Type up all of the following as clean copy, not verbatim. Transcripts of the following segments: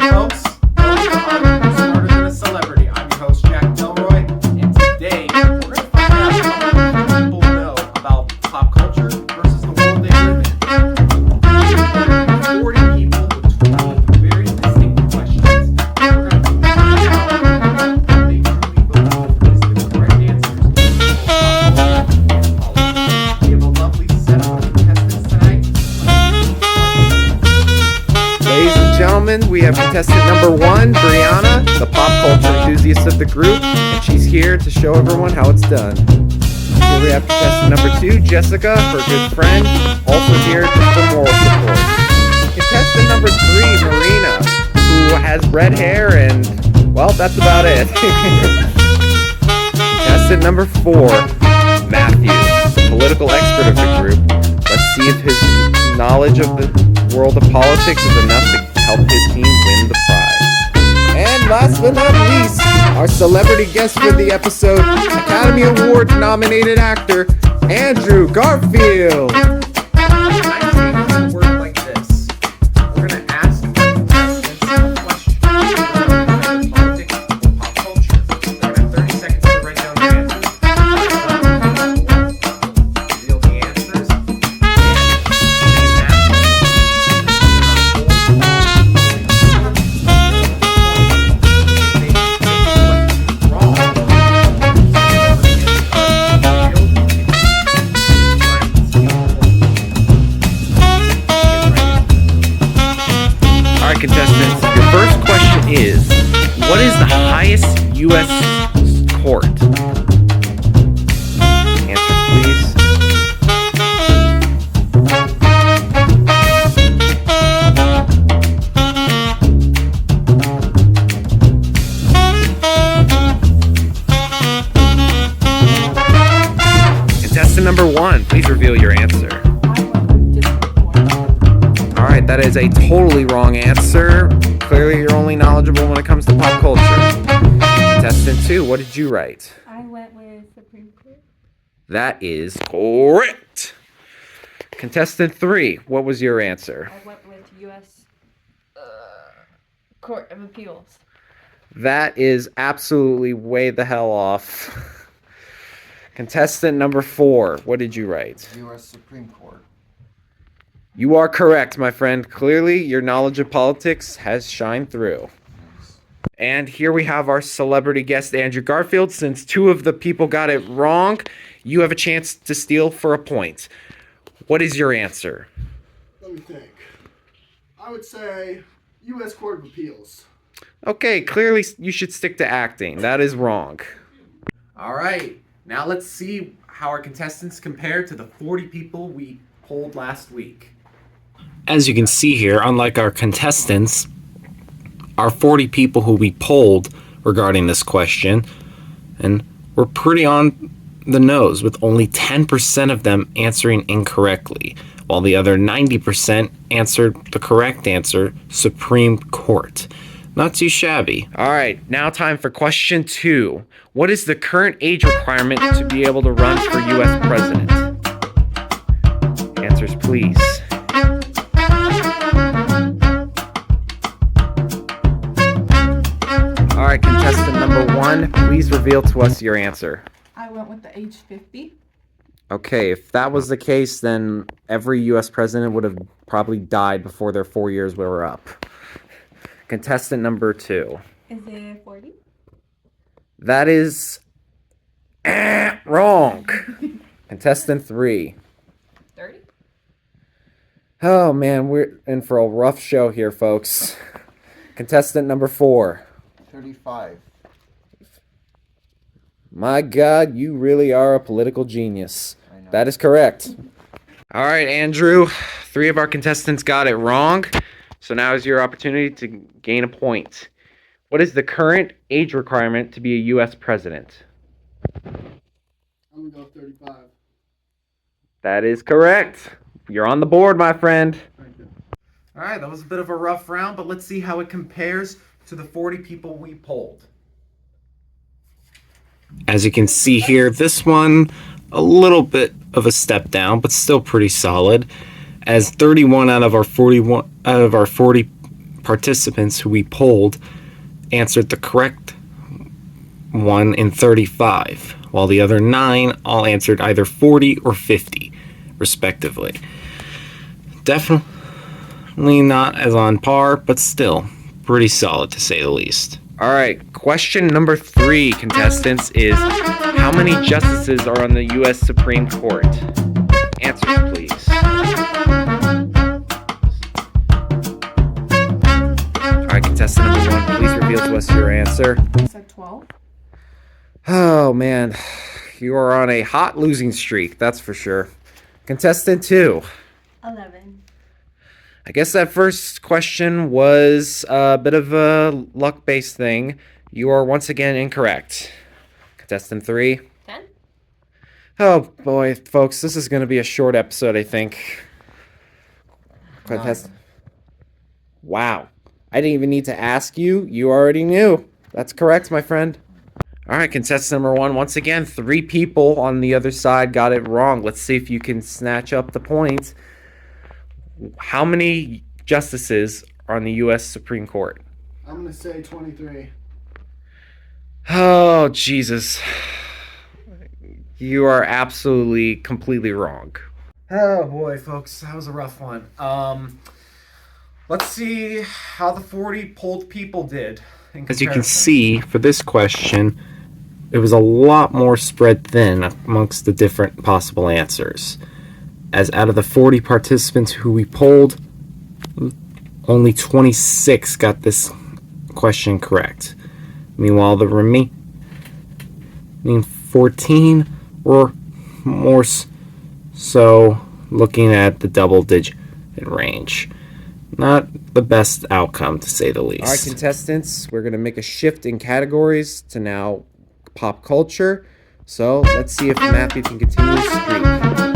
folks. Welcome to Smarter Than a Celebrity. I'm your host, Jack Delroy, and today we're going to find out how many people know about pop culture versus the world they live in. 40 people with 20 very distinct questions. We're going to find out what they truly believe is the correct answers. We have a lovely set of contestants tonight. Ladies and gentlemen, we have contestant number 1, Brianna, the pop culture enthusiast of the group, and she's here to show everyone how it's done. Here we have contestant number 2, Jessica, her good friend, also here for moral support. Contestant number 3, Marina, who has red hair and, well, that's about it. Contestant number 4, Matthew, the political expert of the group. Let's see if his knowledge of the world of politics is enough to help his team win the prize. And last but not least, our celebrity guest for the episode, Academy Award nominated actor, Andrew Garfield. Tonight's work like this. We're going to ask contestants a question about politics or pop culture. They're going to have 30 seconds to write down their answers. Reveal the answers. Contestants, your first question is, what is the highest U.S. court? Answer, please. Contestant number 1, please reveal your answer. Alright, that is a totally wrong answer. Clearly, you're only knowledgeable when it comes to pop culture. Contestant 2, what did you write? I went with Supreme Court. That is correct. Contestant 3, what was your answer? I went with U.S. Court of Appeals. That is absolutely way the hell off. Contestant number 4, what did you write? U.S. Supreme Court. You are correct, my friend. Clearly, your knowledge of politics has shined through. And here we have our celebrity guest, Andrew Garfield. Since 2 of the people got it wrong, you have a chance to steal for a point. What is your answer? Let me think. I would say U.S. Court of Appeals. Okay, clearly you should stick to acting. That is wrong. All right. Now let's see how our contestants compare to the 40 people we polled last week. As you can see here, unlike our contestants, our 40 people who we polled regarding this question, and we're pretty on the nose with only 10% of them answering incorrectly, while the other 90% answered the correct answer, Supreme Court. Not too shabby. All right, now time for question 2. What is the current age requirement to be able to run for U.S. president? Answers, please. All right, contestant number 1, please reveal to us your answer. I went with the age 50. Okay, if that was the case, then every U.S. president would have probably died before their 4 years were up. Contestant number 2. Is it 40? That is wrong. Contestant 3. 30? Oh man, we're in for a rough show here, folks. Contestant number 4. 35. My God, you really are a political genius. I know. That is correct. All right, Andrew. 3 of our contestants got it wrong. So now is your opportunity to gain a point. What is the current age requirement to be a U.S. president? I'm going to go 35. That is correct. You're on the board, my friend. Thank you. All right, that was a bit of a rough round, but let's see how it compares to the 40 people we polled. As you can see here, this one, a little bit of a step down, but still pretty solid. As 31 out of our 40 participants who we polled answered the correct one in 35, while the other 9 all answered either 40 or 50, respectively. Definitely not as on par, but still pretty solid to say the least. All right, question number 3, contestants, is how many justices are on the U.S. Supreme Court? Answers, please. All right, contestant number 1, please reveal to us your answer. I said 12. Oh, man. You are on a hot losing streak, that's for sure. Contestant 2. 11. I guess that first question was a bit of a luck-based thing. You are once again incorrect. Contestant 3. 10. Oh, boy, folks, this is going to be a short episode, I think. Wow. I didn't even need to ask you. You already knew. That's correct, my friend. All right, contestant number 1. Once again, 3 people on the other side got it wrong. Let's see if you can snatch up the points. How many justices are on the U.S. Supreme Court? I'm going to say 23. Oh, Jesus. You are absolutely, completely wrong. Oh, boy, folks. That was a rough one. Let's see how the 40 polled people did. As you can see, for this question, it was a lot more spread thin amongst the different possible answers. As out of the 40 participants who we polled, only 26 got this question correct. Meanwhile, the remaining 14 were more so looking at the double-digit range. Not the best outcome, to say the least. All right, contestants, we're going to make a shift in categories to now pop culture. So let's see if Matthew can continue his streak.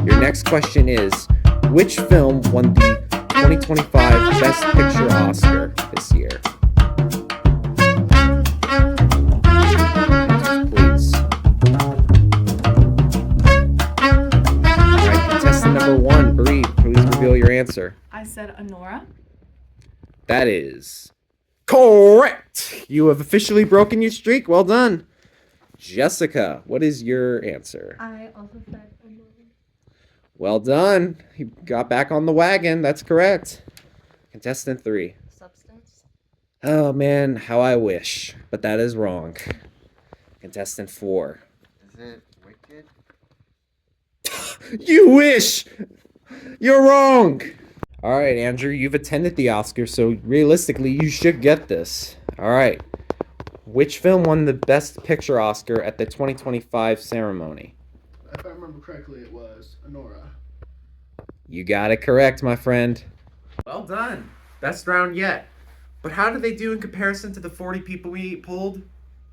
Your next question is, which film won the 2025 Best Picture Oscar this year? Please. All right, contestant number 1, Bree, please reveal your answer. I said Honora. That is correct. You have officially broken your streak. Well done. Jessica, what is your answer? I also said Honora. Well done. You got back on the wagon. That's correct. Contestant 3. Substance. Oh, man, how I wish. But that is wrong. Contestant 4. Is it Wicked? You wish! You're wrong! All right, Andrew, you've attended the Oscars, so realistically, you should get this. All right. Which film won the Best Picture Oscar at the 2025 ceremony? If I remember correctly, it was Honora. You got it correct, my friend. Well done. Best round yet. But how did they do in comparison to the 40 people we polled?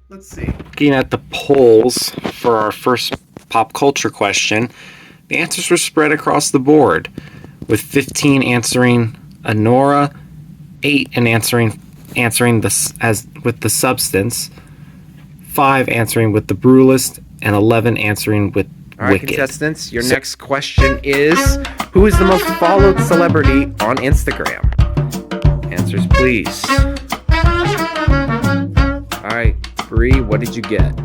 Let's see. Looking at the polls for our first pop culture question, the answers were spread across the board, with 15 answering Honora, 8 and answering this as with the substance, 5 answering with the Brewlist, and 11 answering with Wicked. All right, contestants, your next question is, who is the most followed celebrity on Instagram? Answers, please. All right, Bree, what did you get?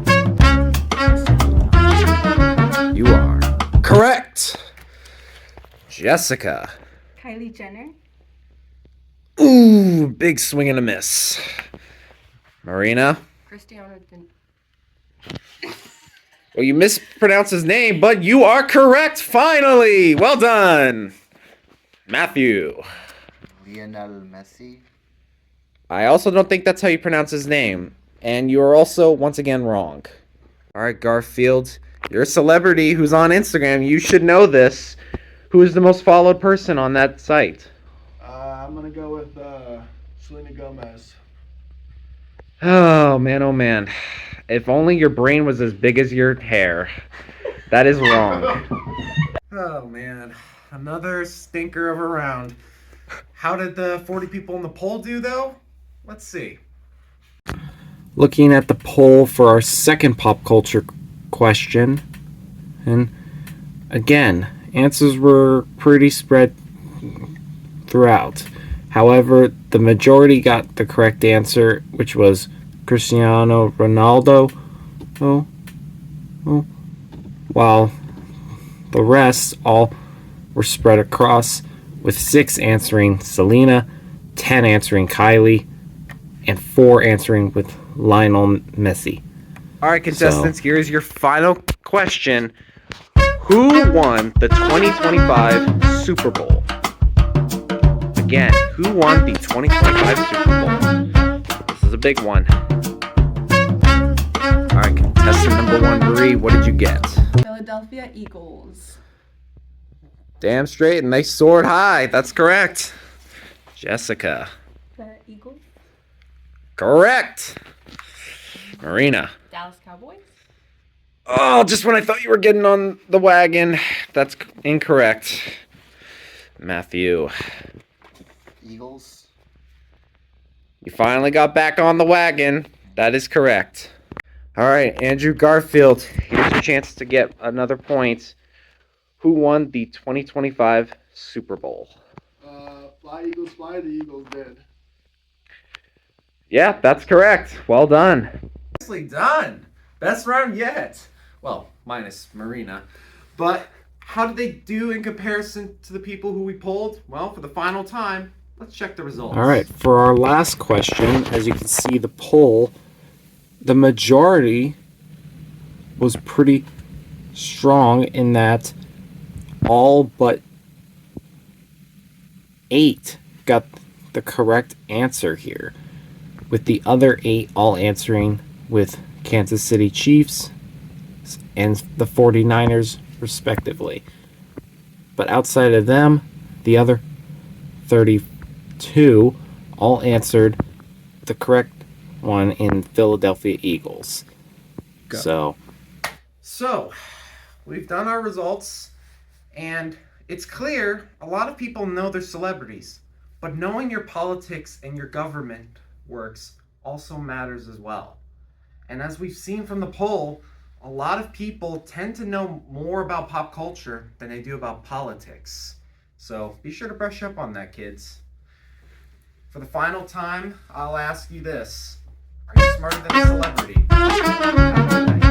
You are correct. Jessica. Kylie Jenner. Ooh, big swing and a miss. Marina. Cristiano didn't. Well, you mispronounced his name, but you are correct, finally! Well done! Matthew. Lionel Messi. I also don't think that's how you pronounce his name. And you are also, once again, wrong. Alright, Garfield. You're a celebrity who's on Instagram. You should know this. Who is the most followed person on that site? I'm going to go with Selena Gomez. Oh, man, oh, man. If only your brain was as big as your hair. That is wrong. Oh, man. Another stinker of a round. How did the 40 people in the poll do, though? Let's see. Looking at the poll for our second pop culture question. And again, answers were pretty spread throughout. However, the majority got the correct answer, which was Cristiano Ronaldo. While the rest all were spread across, with 6 answering Selena, 10 answering Kylie, and 4 answering with Lionel Messi. All right, contestants, here's your final question. Who won the 2025 Super Bowl? Again, who won the 2025 Super Bowl? This is a big one. All right, contestant number 1, Marie, what did you get? Philadelphia Eagles. Damn straight, and they soared high. That's correct. Jessica. The Eagles. Correct. Marina. Dallas Cowboys. Oh, just when I thought you were getting on the wagon. That's incorrect. Matthew. Eagles. You finally got back on the wagon. That is correct. All right, Andrew Garfield. Here's your chance to get another point. Who won the 2025 Super Bowl? Fly Eagles fly, the Eagles did. Yeah, that's correct. Well done. Nicely done. Best round yet. Well, minus Marina. But how did they do in comparison to the people who we polled? Well, for the final time, let's check the results. All right, for our last question, as you can see the poll, the majority was pretty strong in that all but 8 got the correct answer here, with the other 8 all answering with Kansas City Chiefs and the 49ers respectively. But outside of them, the other 32 all answered the correct one in Philadelphia Eagles. Go. So, we've done our results, and it's clear a lot of people know they're celebrities, but knowing your politics and your government works also matters as well. And as we've seen from the poll, a lot of people tend to know more about pop culture than they do about politics. So be sure to brush up on that, kids. For the final time, I'll ask you this. Are you smarter than a celebrity? Have a good night.